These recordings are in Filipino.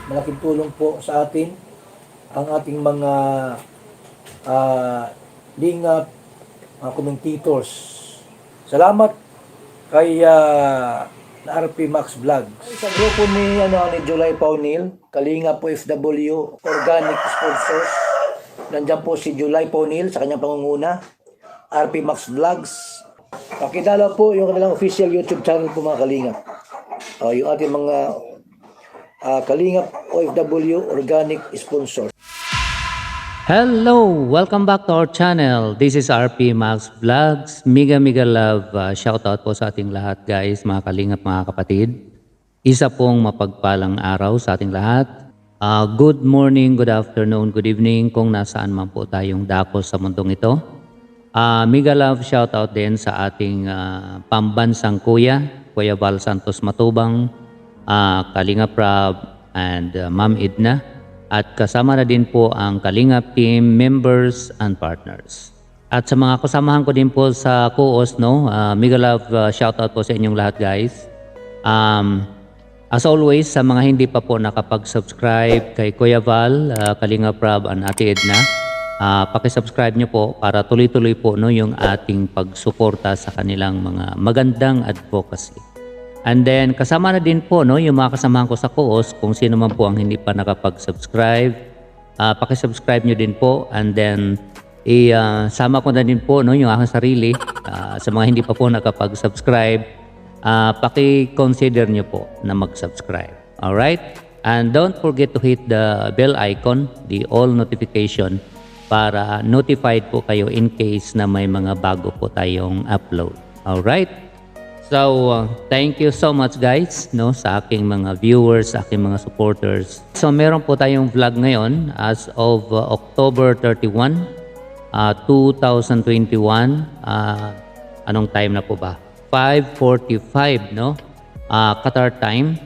malaking tulong po sa atin ang ating mga lingap, mga commentators. Salamat kay RP Max Vlogs. Sa grupo ni July Paunil, Kalinga po FW, Organic Sponsors. Nandiyan po si July Paunil sa kanyang pangunguna, RP Max Vlogs. Pakidala po yung kanilang official YouTube channel po mga Kalinga. Yung ating mga Kalinga OFW Organic Sponsors. Hello! Welcome back to our channel. This is RP Max Vlogs. Mega love. Shoutout po sa ating lahat guys, mga kalingap, mga kapatid. Isa pong mapagpalang araw sa ating lahat. Good morning, good afternoon, good evening kung nasaan man po tayong dako sa mundong ito. Mega love shoutout din sa ating pambansang kuya, Kuya Val Santos Matubang, Kalinga Prab, and Ma'am Edna. At kasama na din po ang Kalingap team members and partners. At sa mga kasamahan ko din po sa co-host, mega love shoutout po sa inyong lahat guys. As always, sa mga hindi pa po nakapag-subscribe kay Kuya Val, Kalingap Prab, and Ate Edna, pakisubscribe nyo po para tuloy-tuloy po yung ating pagsuporta sa kanilang mga magandang advocacy. And then kasama na din po yung mga kasamahan ko sa co-host, kung sino man po ang hindi pa nakapag-subscribe, paki-subscribe nyo din po, and then sama ko na din po yung aking sarili sa mga hindi pa po nakapag-subscribe, paki-consider nyo po na mag-subscribe. Alright? And don't forget to hit the bell icon, the all notification, para notified po kayo in case na may mga bago po tayong upload. Alright? So, thank you so much guys sa aking mga viewers, aking mga supporters. So, meron po tayong vlog ngayon as of October 31, 2021. Anong time na po ba? 5:45, Qatar time.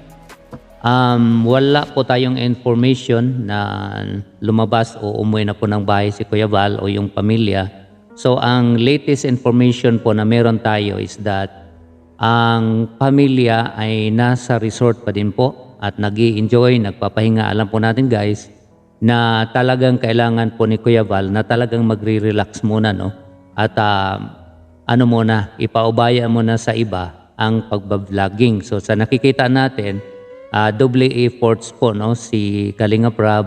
Wala po tayong information na lumabas o umuwi na po ng bahay si Kuya Val o yung pamilya. So, ang latest information po na meron tayo is that ang pamilya ay nasa resort pa din po at nag-i-enjoy, nagpapahinga. Alam po natin guys na talagang kailangan po ni Kuya Val na talagang magre-relax muna at ipaubaya muna sa iba ang pagbabloging. So sa nakikita natin, double efforts po si Kalinga Prab,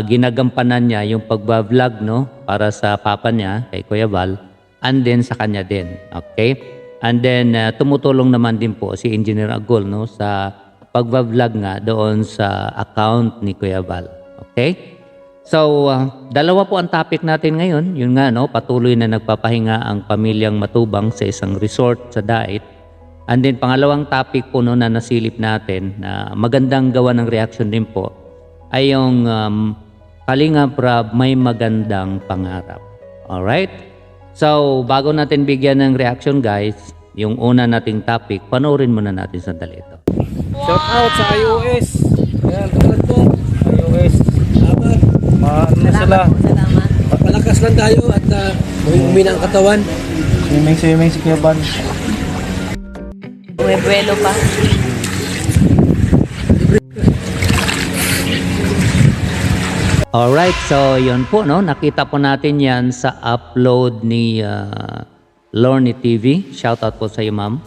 ginagampanan niya yung pagbablog para sa papa niya kay Kuya Val, and then sa kanya din. Okay? And then tumutulong naman din po si Engineer Agol sa pagbablog nga doon sa account ni Kuya Val. Okay? So, dalawa po ang topic natin ngayon. Yun nga, patuloy na nagpapahinga ang pamilyang Matubang sa isang resort sa Dait. And then pangalawang topic po na nasilip natin na magandang gawa ng reaction din po ay yung Kalinga Prab may magandang pangarap. Alright? So, bago natin bigyan ng reaction guys, yung una nating topic, panoorin muna natin sandali ito. Shout out sa iOS. Ayan, tulad po. iOS. Salamat. Salamat. Palakas lang tayo at humina ang katawan. Swimming si Kuya Ban. Buwelo pa. Alright, so yun po, nakita po natin yan sa upload ni Lorny TV. Shoutout po sa iyo, ma'am.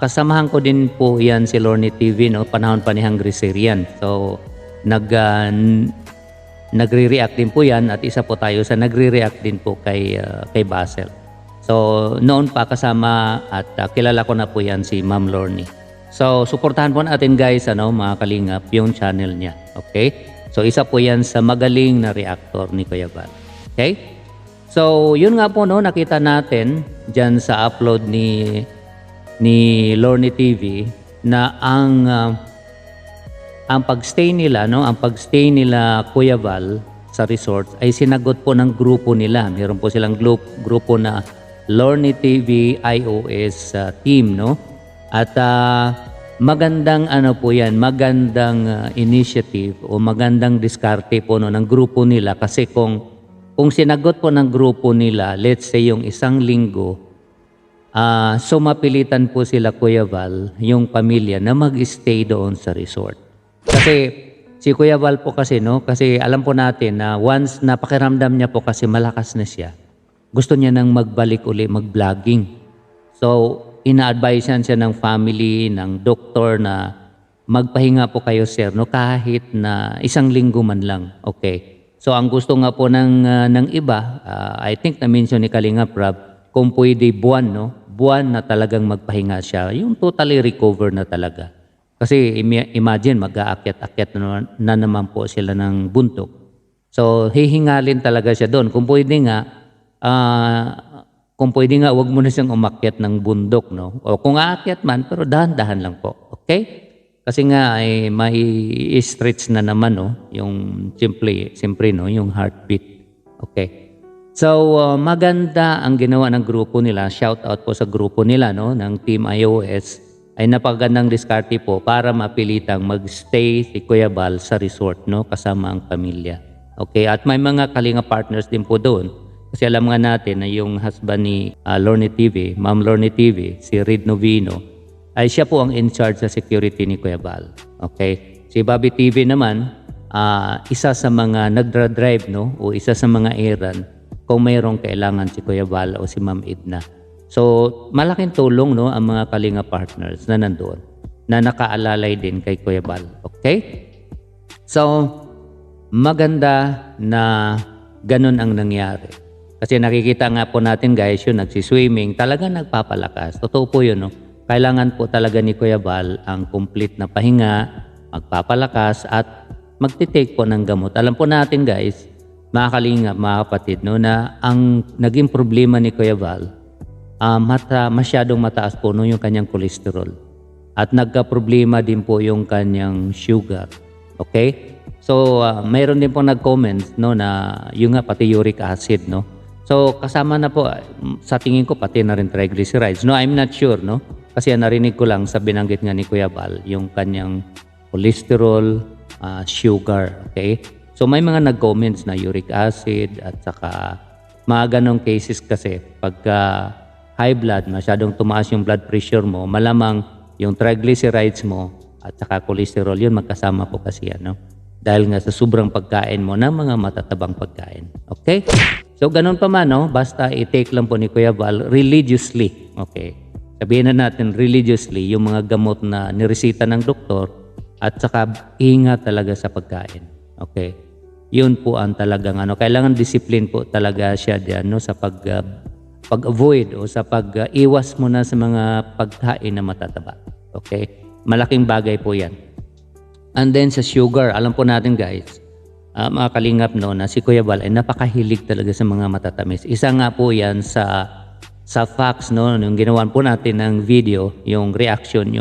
Kasamahan ko din po yan si Lorny TV, panahon pa ni Hungry Syrian. So, nagre-react din po yan at isa po tayo sa nagre-react din po kay Basel. So, noon pa kasama at kilala ko na po yan si Ma'am Lorny. So, suportahan po natin guys, mga kalingap, yung channel niya. Okay? So, isa po yan sa magaling na reactor ni Kuya Val. Okay? So, yun nga po, nakita natin dyan sa upload ni Lorny TV na ang pagstay nila, ang pagstay nila Kuya Val sa resort ay sinagot po ng grupo nila. Meron po silang grupo na Lorny TV iOS team, At magandang po yan, magandang initiative o magandang diskarte po ng grupo nila kasi kung sinagot po ng grupo nila, let's say yung isang linggo, so mapilitan po sila Kuya Val, yung pamilya na mag-stay doon sa resort. Kasi si Kuya Val po kasi, no, kasi alam po natin na once na pakiramdam niya po kasi malakas na siya, gusto niya nang magbalik uli, mag-vlogging. So, ina-advisean siya ng family, ng doktor na magpahinga po kayo sir, no, kahit na 1 linggo man lang. Okay. So, ang gusto nga po ng iba, I think na-mention ni Kalinga Prab, kung pwede buwan, no, buwan na talagang magpahinga siya, yung totally recover na talaga. Kasi imagine, mag-aakyat-akyat na naman po sila ng bundok. So, hihingalin talaga siya doon. Kung pwede nga, wag mo na siyang umakyat ng bundok, no? O kung aakyat man, pero dahan-dahan lang po. Okay? Kasi nga, ay may stretch na naman, no? Yung siyempre, no? Yung heartbeat. Okay. So, maganda ang ginawa ng grupo nila. Shout out po sa grupo nila, no? Ng Team iOS. Ay napagandang diskarte po para mapilitang magstay si Kuya Val sa resort, no? Kasama ang pamilya. Okay, at may mga Kalinga partners din po doon. Kasi alam nga natin na yung husband ni Lorne TV, Ma'am Lorne TV, si Reed Novino, ay siya po ang in charge sa security ni Kuya Val. Okay, si Bobby TV naman, isa sa mga nagdra-drive, no? O isa sa mga errand kung mayroong kailangan si Kuya Val o si Ma'am Edna. So, malaking tulong, no, ang mga Kalinga partners na nandoon na nakaalalay din kay Kuya Val. Okay? So, maganda na ganun ang nangyari. Kasi nakikita nga po natin guys, yung nagsiswimming, talaga nagpapalakas. Totoo po yun, no? Kailangan po talaga ni Kuya Val ang complete na pahinga, magpapalakas at magtitake po ng gamot. Alam po natin guys, mga Kalinga, mga kapatid, no, na ang naging problema ni Kuya Val, masyadong mataas po no, yung kanyang cholesterol. At nagka-problema din po yung kanyang sugar. Okay? So, mayroon din po nag-comment, no, na yung nga pati uric acid, no. So, kasama na po, sa tingin ko pati na rin triglycerides. No, I'm not sure, no. Kasi narinig ko lang sa binanggit nga ni Kuya Val, yung kanyang cholesterol, sugar. Okay? So, may mga nag-comments na uric acid at saka mga ganong cases kasi pagka high blood, masyadong tumaas yung blood pressure mo, malamang yung triglycerides mo at saka cholesterol, yun magkasama po kasi yan, no? Dahil nga sa sobrang pagkain mo ng mga matatabang pagkain. Okay? So, ganun pa man, no? Basta i-take lang po ni Kuya Val religiously. Okay? Sabihin na natin religiously yung mga gamot na niresita ng doktor at saka ingat talaga sa pagkain. Okay? Yun po ang talagang ano. Kailangan discipline po talaga siya diyan, no? Sa pag-avoid o sa pag-iwas mo na sa mga pagkain na matataba. Okay? Malaking bagay po yan. And then sa sugar, alam po natin guys, mga kalingap, no, na si Kuya Val ay napakahilig talaga sa mga matatamis. Isa nga po yan sa facts, no, yung ginawan po natin ng video, yung reaction,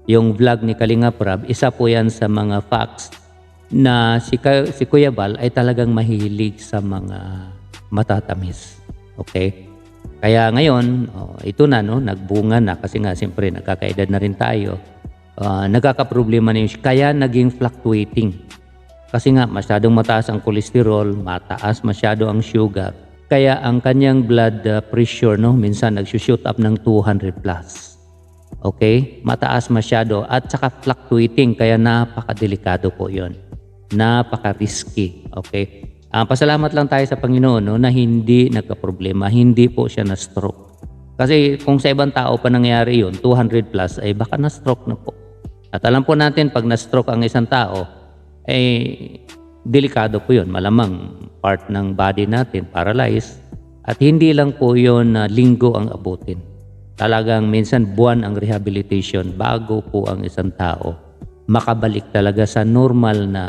yung vlog ni Kalinga Prab, isa po yan sa mga facts na si Kuya Val ay talagang mahilig sa mga matatamis. Okay? Kaya ngayon, ito na, no, nagbunga na kasi nga siyempre nagkakaedad na rin tayo. Nagkakaproblema na yun. Kaya naging fluctuating. Kasi nga masyadong mataas ang cholesterol, mataas masyado ang sugar. Kaya ang kanyang blood pressure, no, minsan nagsushoot up ng 200 plus. Okay? Mataas masyado at saka fluctuating. Kaya napakadelikado po yun. Napaka-risky. Okay? Pasalamat lang tayo sa Panginoon, no, na hindi nagka-problema, hindi po siya na-stroke. Kasi kung sa ibang tao pa nangyari yun, 200 plus, ay baka na-stroke na po. At alam po natin, pag na-stroke ang isang tao, delikado po yun. Malamang part ng body natin, paralyzed. At hindi lang po yun linggo ang abutin. Talagang minsan buwan ang rehabilitation bago po ang isang tao makabalik talaga sa normal na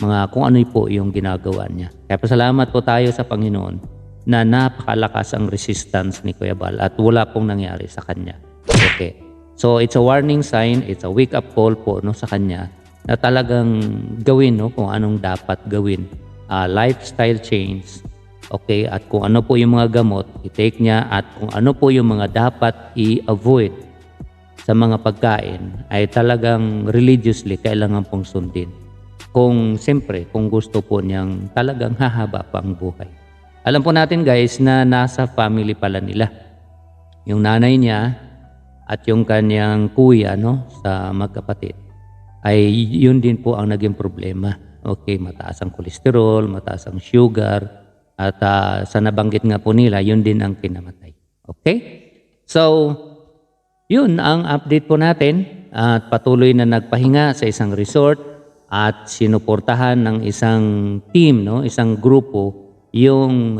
mga kung ano po yung ginagawa niya. Kaya pasalamat po tayo sa Panginoon na napakalakas ang resistance ni Kuya Val at wala pong nangyari sa kanya. Okay. So it's a warning sign, it's a wake-up call po, no, sa kanya na talagang gawin, no, kung anong dapat gawin. Lifestyle change. Okay, at kung ano po yung mga gamot, i-take niya at kung ano po yung mga dapat i-avoid sa mga pagkain ay talagang religiously kailangan pong sundin. Kung siyempre, kung gusto po niyang talagang hahaba pa ang buhay. Alam po natin guys na nasa family pala nila. Yung nanay niya at yung kanyang kuya, no, sa magkapatid. ay yun din po ang naging problema. Okay, mataas ang kolesterol, mataas ang sugar, at sa nabanggit nga po nila, yun din ang kinamatay. Okay? So, yun ang update po natin at patuloy na nagpahinga sa isang resort at sinuportahan ng isang team, no, isang grupo yung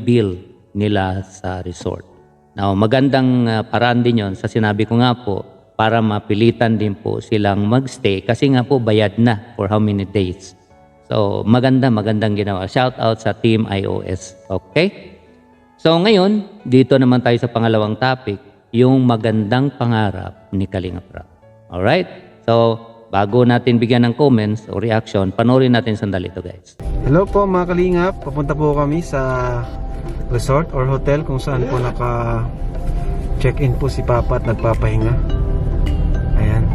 bill nila sa resort. Now, magandang paraan din yon sa sinabi ko nga po para mapilitan din po silang magstay kasi nga po bayad na for how many days. So, magandang ginawa. Shout out sa Team iOS. Okay? So, ngayon, dito naman tayo sa pangalawang topic, yung magandang pangarap ni Kalingap Rap. Alright? So, bago natin bigyan ng comments o reaction, panoorin natin sandali ito, guys. Hello po mga kalingap, papunta po kami sa resort or hotel kung saan po naka-check-in po si Papa at nagpapahinga. Ayan.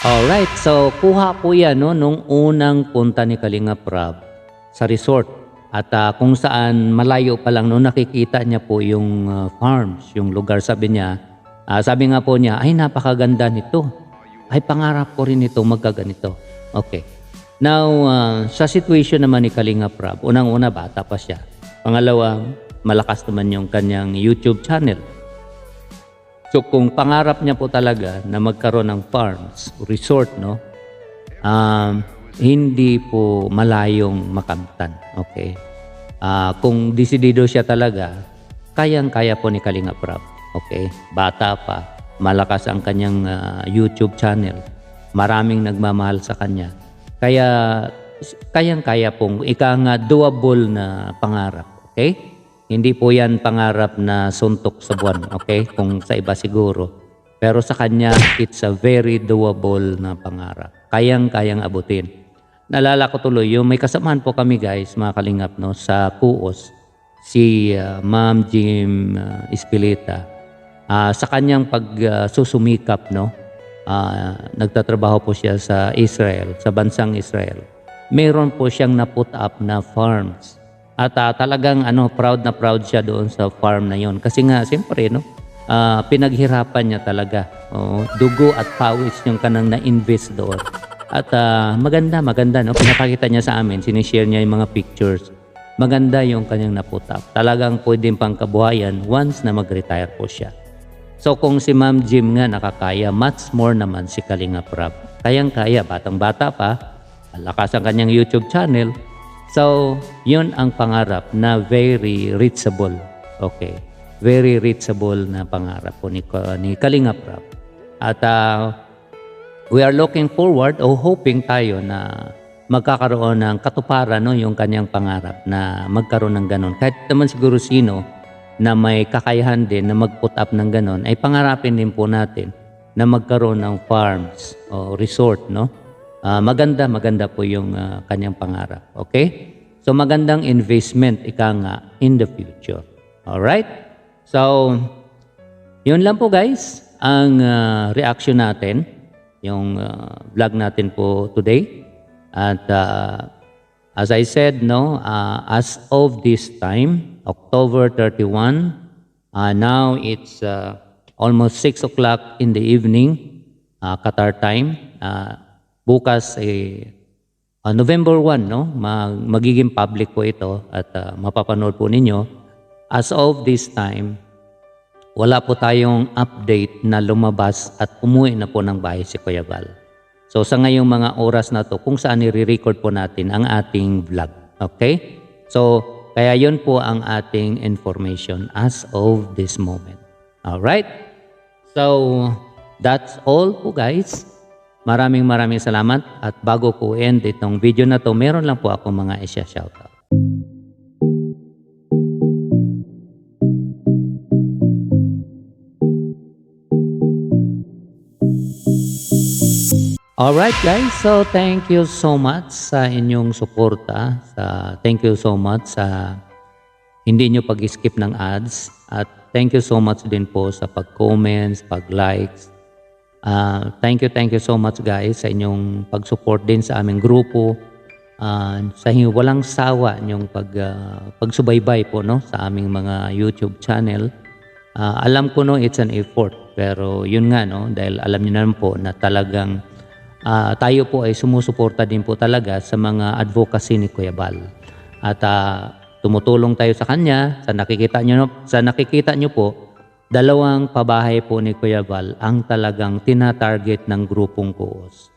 Alright, so kuha po yan no, nung unang punta ni Kalingap Rab sa resort. At kung saan malayo pa lang no, nakikita niya po yung farms, yung lugar. Sabi niya, sabi nga po niya, ay napakaganda nito. Ay pangarap ko rin ito magkaganito. Okay. Now, sa situation naman ni Kalingap Rab, unang-una bata pa siya. Pangalawa, malakas naman yung kanyang YouTube channel. So kung pangarap niya po talaga na magkaroon ng farms, resort, no, hindi po malayong makamtan. Okay? Kung desidido siya talaga, kayang-kaya po ni Kalingap Rab. Okay? Bata pa, malakas ang kanyang YouTube channel. Maraming nagmamahal sa kanya. Kaya kayang-kaya pong doable na pangarap. Okay? Hindi po yan pangarap na suntok sa buwan, okay? Kung sa iba siguro. Pero sa kanya, it's a very doable na pangarap. Kayang-kayang abutin. Naalala ko tuloy, yung may kasamaan po kami guys, mga kalingap, no, sa Kuos, si Ma'am Jim Espilita. Sa kanyang pagsusumikap, no, nagtatrabaho po siya sa Israel, sa bansang Israel. Meron po siyang na-put up na farms. At talagang proud na proud siya doon sa farm na yon. Kasi nga, siyempre, no, pinaghirapan niya talaga. Dugo at pawis yung kanang na-invest doon. At maganda, no? Pinapakita niya sa amin, sinishare niya yung mga pictures. Maganda yung kanyang naputap. Talagang pwedeng pangkabuhayan once na mag-retire po siya. So kung si Ma'am Jim nga nakakaya, much more naman si Kalingap Rab. Kayang-kaya, batang-bata pa, lakas ang kanyang YouTube channel. So, yun ang pangarap na very reachable. Okay. Very reachable na pangarap po ni Kalingap Rab. At we are looking forward o hoping tayo na magkakaroon ng katuparan, no, yung kanyang pangarap na magkaroon ng ganon. Kahit naman siguro sino na may kakayahan din na mag-put up ng ganon, ay pangarapin din po natin na magkaroon ng farms o resort, no? Maganda po yung kanyang pangarap. Okay? So magandang investment in the future. Alright? So, yun lang po guys ang reaction natin, yung vlog natin po today. At as I said, no, as of this time, October 31, now it's almost 6 o'clock in the evening, Qatar time. Bukas November 1, no, magiging public po ito at mapapanood po ninyo. As of this time, wala po tayong update na lumabas at umuwi na po ng bahay si Kuya Val. So sa ngayong mga oras na to, kung saan i-record po natin ang ating vlog. Okay? So kaya yun po ang ating information as of this moment. Alright? So that's all po guys. Maraming salamat at bago ko end itong video na to, meron lang po ako mga isya-shoutout. Alright guys, so thank you so much sa inyong suporta. Thank you so much sa hindi nyo pag-skip ng ads. At thank you so much din po sa pag-comments, pag-likes. Thank you so much guys sa inyong pag-support din sa aming grupo. Sa walang sawa inyong pagsubaybay po no, sa aming mga YouTube channel. Alam ko no, it's an effort. Pero yun nga no, dahil alam niyo naman po na talagang tayo po ay sumusuporta din po talaga sa mga advocacy ni Kuya Bal. At tumutulong tayo sa kanya. Sa nakikita nyo po, 2 pabahay po ni Kuya Bal ang talagang tinatarget ng grupong Kuos.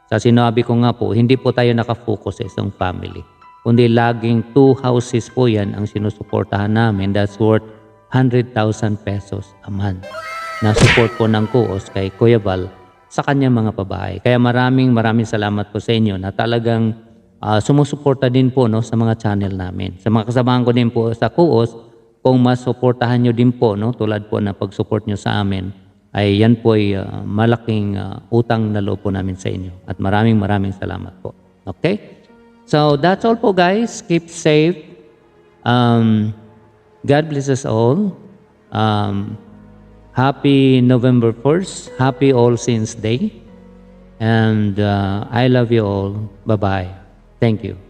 Sa sinabi ko nga po, hindi po tayo nakafocus sa isang family. Kundi laging 2 houses po yan ang sinusuportahan namin. That's worth 100,000 pesos a month na support po ng Kuos kay Kuya Bal sa kanyang mga pabahay. Kaya maraming salamat po sa inyo na talagang sumusuporta din po no, sa mga channel namin. Sa mga kasamahan ko din po sa Kuos, kung mas suportahan nyo din po, no, tulad po na pag-support nyo sa amin, ay yan po ay malaking utang na loob po namin sa inyo. At maraming salamat po. Okay? So that's all po guys. Keep safe. God bless us all. Happy November 1st. Happy All Saints Day. And I love you all. Bye-bye. Thank you.